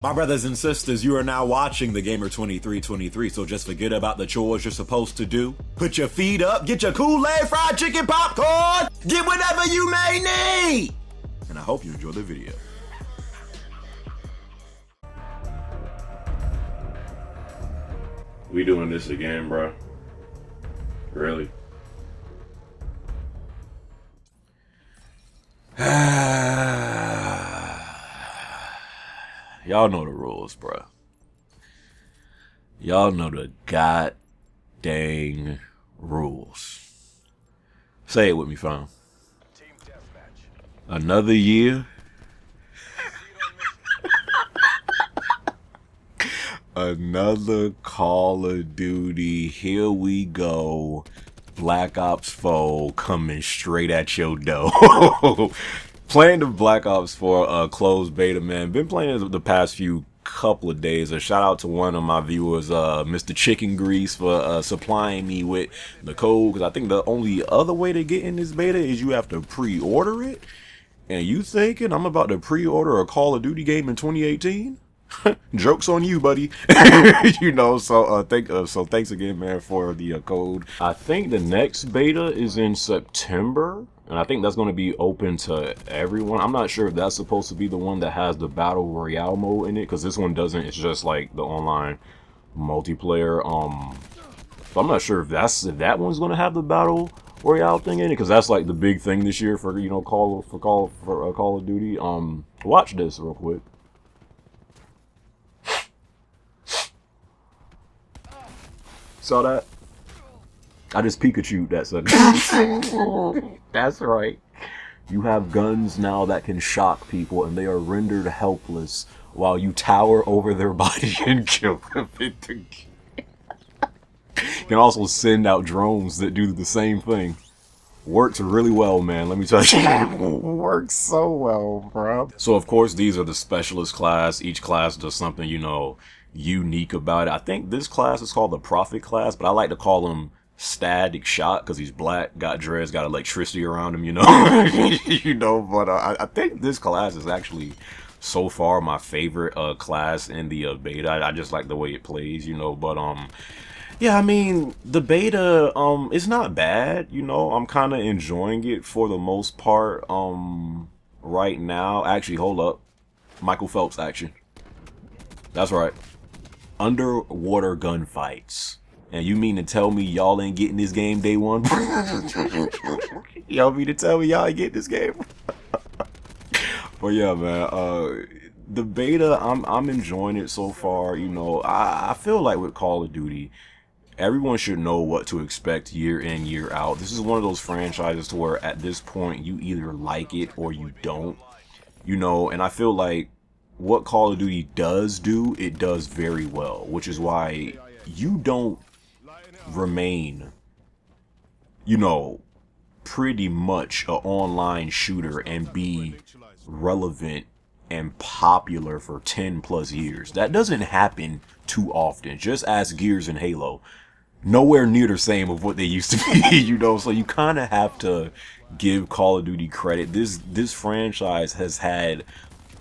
My brothers and sisters, you are now watching the Gamer 2323, so just forget about the chores you're supposed to do. Put your feet up, get your Kool-Aid, fried chicken, popcorn, get whatever you may need! And I hope you enjoy the video. We doing this again, bro? Really? Y'all know the rules, bro. Y'all know the god dang rules. Say it with me, fam. Another year. Another Call of Duty. Here we go. Black Ops 4 coming straight at your door. Playing the Black Ops 4 closed beta, man. Been playing it the past few couple of days. A shout out to one of my viewers, Mr. Chicken Grease, for supplying me with the code. Because I think the only other way to get in this beta is you have to pre-order it. And you thinking I'm about to pre-order a Call of Duty game in 2018? Joke's on you, buddy. You know, so thanks again, man, for the code. I think the next beta is in September, and I think that's going to be open to everyone. I'm not sure if that's supposed to be the one that has the battle royale mode in it, because this one doesn't. It's just like the online multiplayer. So I'm not sure if that one's going to have the battle royale thing in it, because that's like the big thing this year for, you know, Call of Duty. Watch this real quick. Saw that? I just Pikachu'd that sucker. That's right. You have guns now that can shock people, and they are rendered helpless while you tower over their body and kill them. You can also send out drones that do the same thing. Works really well, man. Let me tell you. Works so well, bro. So, of course, these are the specialist class. Each class does something, you know, unique about it. I think this class is called the Prophet class, but I like to call him Static Shock because he's black, got dreads, got electricity around him, you know. You know, but I think this class is actually so far my favorite class in the beta. I just like the way it plays, you know. But yeah, I mean, the beta it's not bad, you know. I'm kind of enjoying it for the most part right now. Actually, hold up. Michael Phelps action. That's right. Underwater gunfights. And you mean to tell me y'all ain't getting this game day one? Y'all mean to tell me y'all ain't getting this game? But yeah, man, the beta, I'm enjoying it so far. You know, I feel like with Call of Duty, everyone should know what to expect year in, year out. This is one of those franchises to where at this point you either like it or you don't. You know, and I feel like what Call of Duty does do, it does very well, which is why you don't remain, you know, pretty much an online shooter and be relevant and popular for 10 plus years. That doesn't happen too often. Just ask Gears and Halo. Nowhere near the same of what they used to be, you know, so you kind of have to give Call of Duty credit. This franchise has had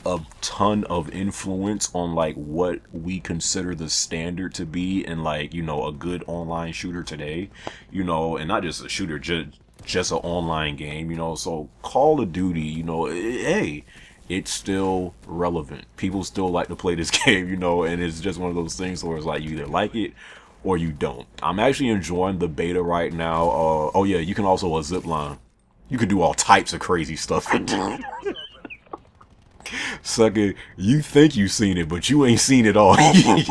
a ton of influence on like what we consider the standard to be in, like, you know, a good online shooter today, you know, and not just a shooter, just an online game, you know. So Call of Duty, you know, hey, it's still relevant. People still like to play this game, you know, and it's just one of those things where it's like you either like it or you don't. I'm actually enjoying the beta right now. Oh yeah, you can also zip line. You can do all types of crazy stuff. Sucker, you think you've seen it, but you ain't seen it all.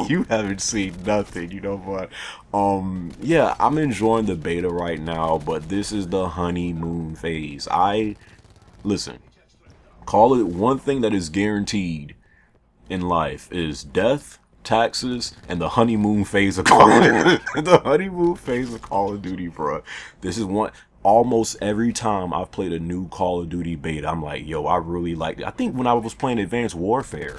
You haven't seen nothing, you know. But yeah, I'm enjoying the beta right now, but this is the honeymoon phase. Listen, call it one thing that is guaranteed in life is death, taxes, and the honeymoon phase of the honeymoon phase of Call of Duty, bro. This is one. Almost every time I've played a new Call of Duty beta, I'm like, yo, I really like it. I think when I was playing Advanced Warfare,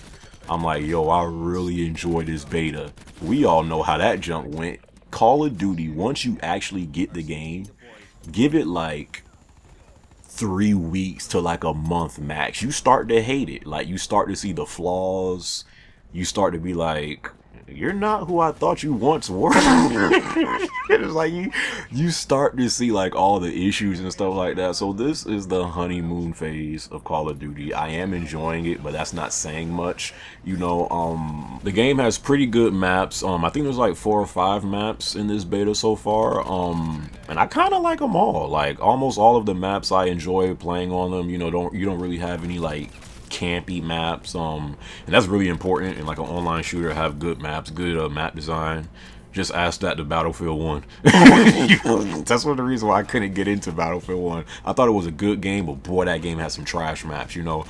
I'm like, yo, I really enjoy this beta. We all know how that jump went. Call of Duty, once you actually get the game, give it like 3 weeks to like a month max. You start to hate it. Like, you start to see the flaws. you start to be like, you're not who I thought you once were. It's like you start to see like all the issues and stuff like that. So this is the honeymoon phase of Call of Duty. I am enjoying it, but that's not saying much. The game has pretty good maps. I think there's like 4 or 5 maps in this beta so far. And I kind of like them all. Like almost all of the maps I enjoy playing on them. You don't really have any like campy maps, and that's really important in like an online shooter, have good maps, good map design. Just ask that to Battlefield 1. That's one of the reasons why I couldn't get into Battlefield 1. I thought it was a good game, but boy, that game has some trash maps. You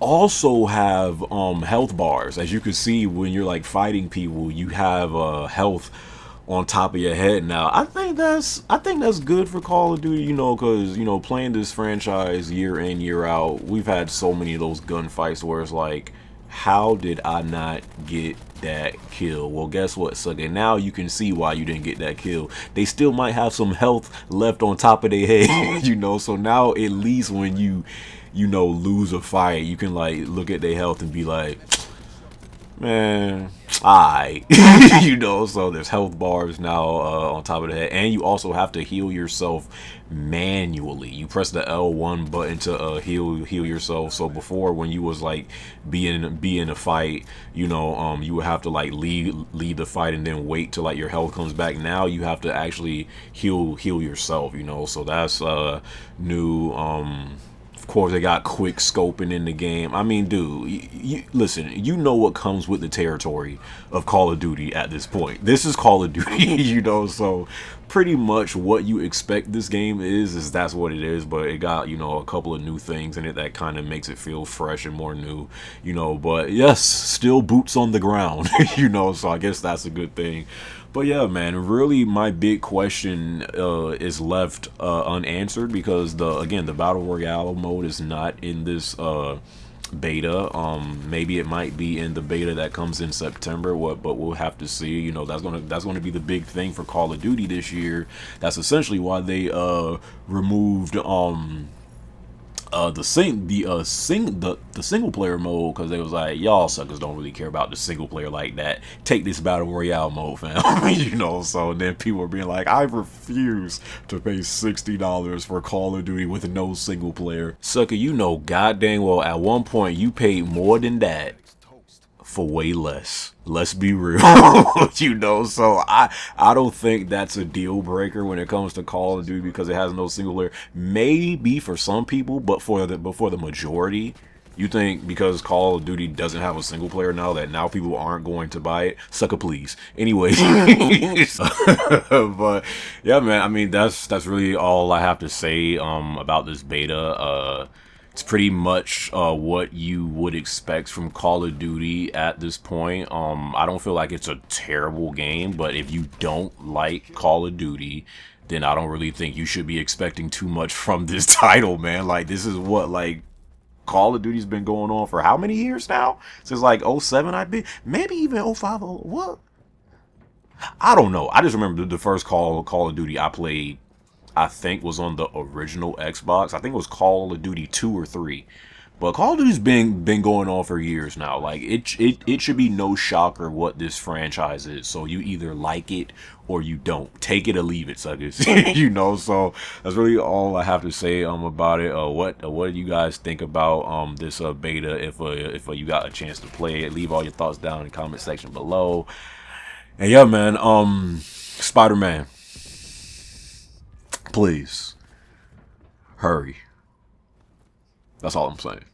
also have health bars. As you can see, when you're like fighting people, you have health on top of your head now. I think that's good for Call of Duty, because playing this franchise year in, year out, we've had so many of those gunfights where it's like, how did I not get that kill? Well, guess what, sucker? Now you can see why you didn't get that kill. They still might have some health left on top of their head, so now at least when you lose a fight, you can like look at their health and be like, man, alright. So there's health bars now on top of the head, and you also have to heal yourself manually. You press the L1 button to heal yourself. So before, when you was like be in a fight, you would have to like lead the fight and then wait till like your health comes back. Now you have to actually heal yourself. So that's new. Of course, they got quick scoping in the game. I mean, dude, listen, you know what comes with the territory of Call of Duty at this point. This is Call of Duty, so pretty much what you expect this game is that's what it is, but it got, a couple of new things in it that kind of makes it feel fresh and more new, but yes, still boots on the ground, so I guess that's a good thing. But yeah, man, really my big question is left unanswered, because the Battle Royale mode is not in this beta. Maybe it might be in the beta that comes in September, but we'll have to see. That's gonna be the big thing for Call of Duty this year. That's essentially why they removed the single player mode, because they was like, y'all suckers don't really care about the single player like that. Take this Battle Royale mode, fam. So then people are being like, I refuse to pay $60 for Call of Duty with no single player. Sucker, goddamn well at one point you paid more than that for way less. Let's be real. So I don't think that's a deal breaker when it comes to Call of Duty, because it has no single player. Maybe for some people, but for the majority, you think because Call of Duty doesn't have a single player now that now people aren't going to buy it? Sucker, please. Anyway, but yeah, man. I mean, that's really all I have to say about this beta. It's pretty much what you would expect from Call of Duty at this point. I don't feel like it's a terrible game, but if you don't like Call of Duty, then I don't really think you should be expecting too much from this title, man. Like, this is what, like, Call of Duty's been going on for how many years now? Since like 07, I think. Maybe even 05. What? I don't know. I just remember the first Call of Duty I played, I think, was on the original Xbox. I think it was Call of Duty 2 or 3. But Call of Duty's been going on for years now. Like, it should be no shocker what this franchise is. So you either like it or you don't. Take it or leave it, suckers. So that's really all I have to say about it. What do you guys think about this beta? If you got a chance to play it, leave all your thoughts down in the comment section below. And yeah, man, Spider-Man, please hurry. That's all I'm saying.